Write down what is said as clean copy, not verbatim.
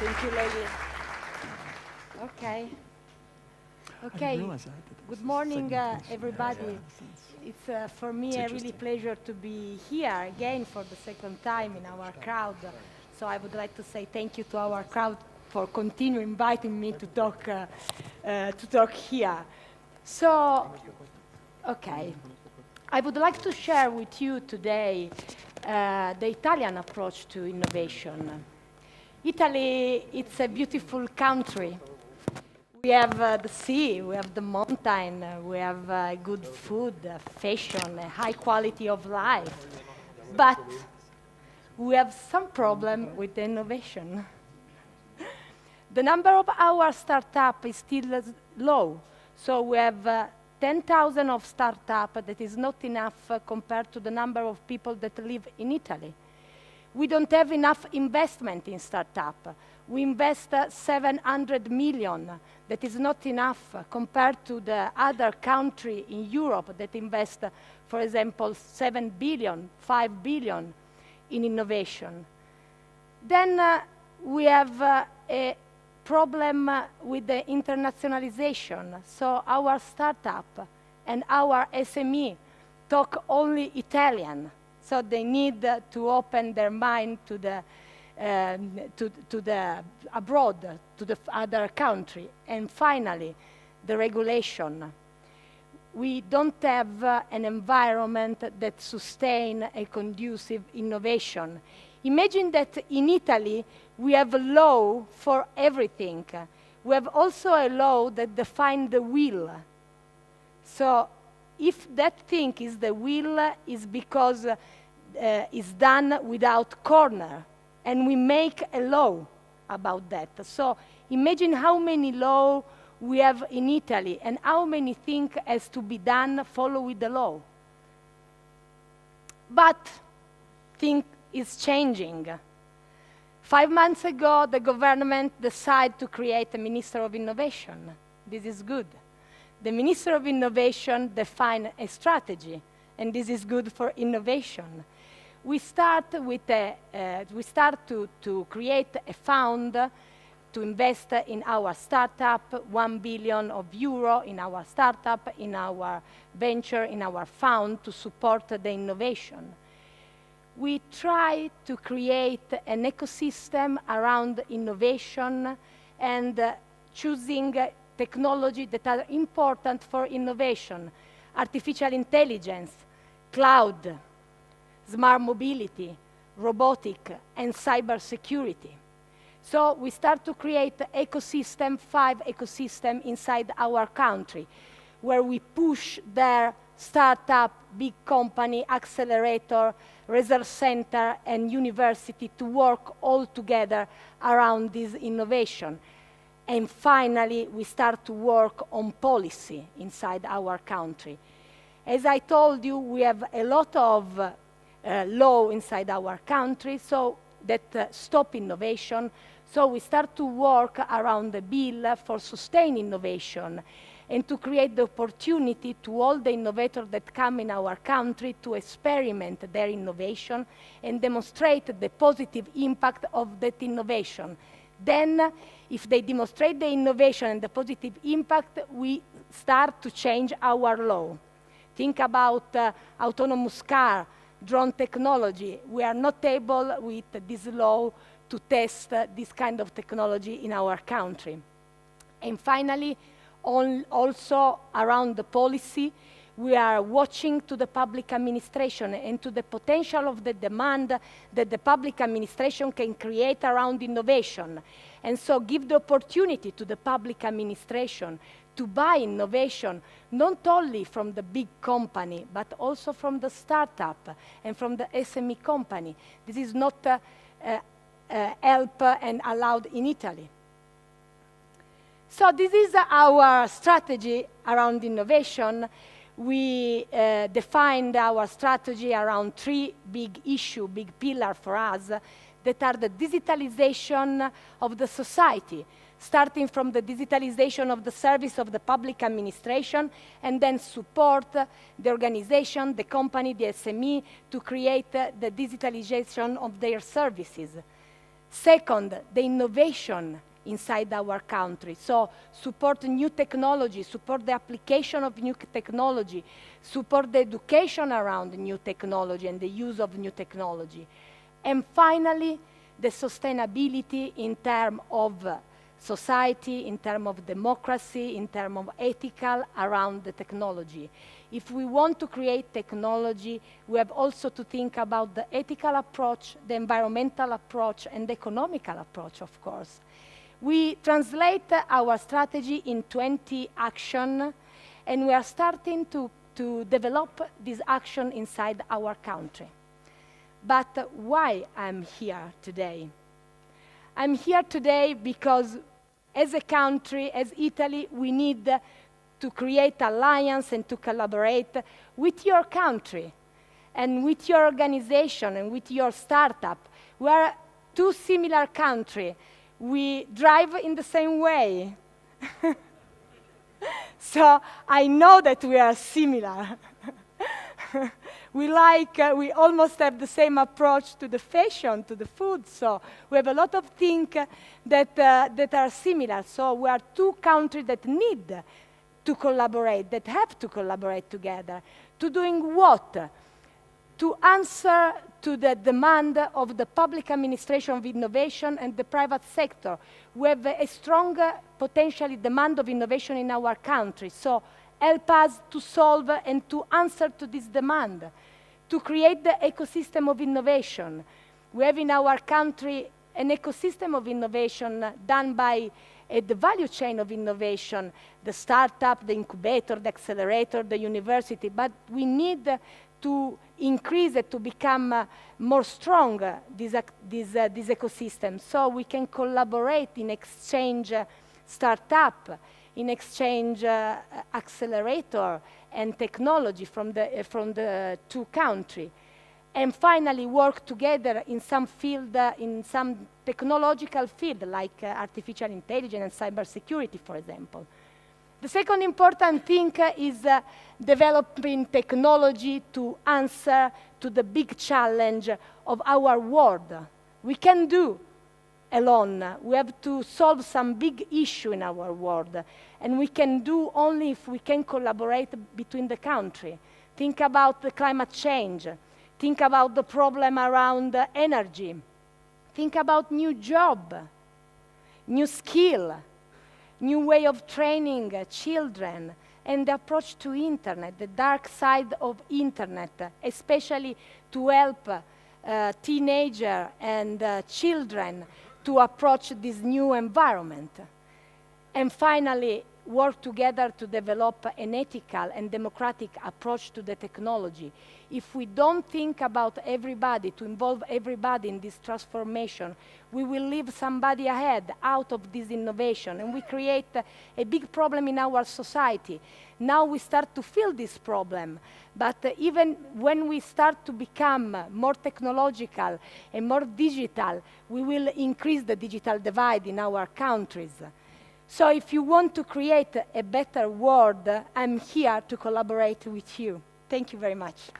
Thank you, lady. Okay. Okay. Good morning, everybody. It's for me a really pleasure to be here again for the second time in our crowd. So I would like to say thank you to our crowd for continuing inviting me to talk here. So, okay. I would like to share with you today the Italian approach to innovation. Italy, it's a beautiful country. We have the sea, we have the mountain, we have good food, fashion, a high quality of life. But we have some problem with the innovation. The number of our startup is still low. So we have 10,000 of startup, that is not enough compared to the number of people that live in Italy. We don't have enough investment in startup. We invest 700 million. That is not enough compared to the other country in Europe that invest, for example, 7 billion, 5 billion in innovation. Then we have a problem with the internationalization. So our startup and our SME talk only Italian. So they need to open their mind to the abroad, to the other country. And finally, the regulation. We don't have an environment that sustain a conducive innovation. Imagine that in Italy, we have a law for everything. We have also a law that defines the will. So if that thing is the will, is because it's done without corner. And we make a law about that. So imagine how many laws we have in Italy and how many things has to be done following the law. But things is changing. 5 months ago, the government decided to create a Minister of Innovation. This is good. The Minister of Innovation defined a strategy, and this is good for innovation. We start to create a fund to invest in our startup, 1 billion euro in our startup, in our venture, in our fund to support the innovation. We try to create an ecosystem around innovation and choosing technology that are important for innovation, artificial intelligence, cloud, smart mobility, robotic, and cybersecurity. So we start to create ecosystem, 5 ecosystems inside our country, where we push their startup, big company, accelerator, research center, and university to work all together around this innovation. And finally, we start to work on policy inside our country. As I told you, we have a lot of law inside our country so that stop innovation. So we start to work around the bill for sustain innovation and to create the opportunity to all the innovators that come in our country to experiment their innovation and demonstrate the positive impact of that innovation. Then, if they demonstrate the innovation and the positive impact, we start to change our law. Think about autonomous car, drone technology. We are not able with this law to test this kind of technology in our country. And finally, also around the policy, we are watching to the public administration and to the potential of the demand that the public administration can create around innovation. And so give the opportunity to the public administration to buy innovation, not only from the big company, but also from the startup and from the SME company. This is not help and allowed in Italy. So this is our strategy around innovation. We defined our strategy around 3 big issues, big pillars for us, that are the digitalization of the society, starting from the digitalization of the service of the public administration, and then support the organization, the company, the SME, to create the digitalization of their services. Second, the innovation inside our country. So support new technology, support the application of new technology, support the education around new technology and the use of new technology. And finally, the sustainability in terms of society, in terms of democracy, in terms of ethical around the technology. If we want to create technology, we have also to think about the ethical approach, the environmental approach, and the economical approach, of course. We translate our strategy in 20 actions, and we are starting to develop this action inside our country. But why I'm here today? I'm here today because as a country, as Italy, we need to create alliance and to collaborate with your country and with your organization and with your startup. We are two similar countries. We drive in the same way. So I know that we are similar. We almost have the same approach to the fashion, to the food, so we have a lot of things that are similar. So we are two countries that need to collaborate, that have to collaborate together. To doing what? To answer to the demand of the public administration of innovation and the private sector. We have a strong potentially demand of innovation in our country, so help us to solve and to answer to this demand, to create the ecosystem of innovation. We have in our country an ecosystem of innovation done by the value chain of innovation, the startup, the incubator, the accelerator, the university, but we need to increase it to become more strong, this ecosystem, so we can collaborate in exchange startup, in exchange accelerator and technology from the two countries. And finally, work together in some field, in some technological field, like artificial intelligence and cybersecurity, for example. The second important thing is developing technology to answer to the big challenge of our world. We can do alone. We have to solve some big issue in our world, and we can do only if we can collaborate between the country. Think about the climate change. Think about the problem around energy. Think about new job, new skill, new way of training children, and the approach to internet, the dark side of internet, especially to help teenagers and children to approach this new environment. And finally, work together to develop an ethical and democratic approach to the technology. If we don't think about everybody, to involve everybody in this transformation, we will leave somebody ahead out of this innovation, and we create a big problem in our society. Now we start to feel this problem, but even when we start to become more technological and more digital, we will increase the digital divide in our countries. So if you want to create a better world, I'm here to collaborate with you. Thank you very much.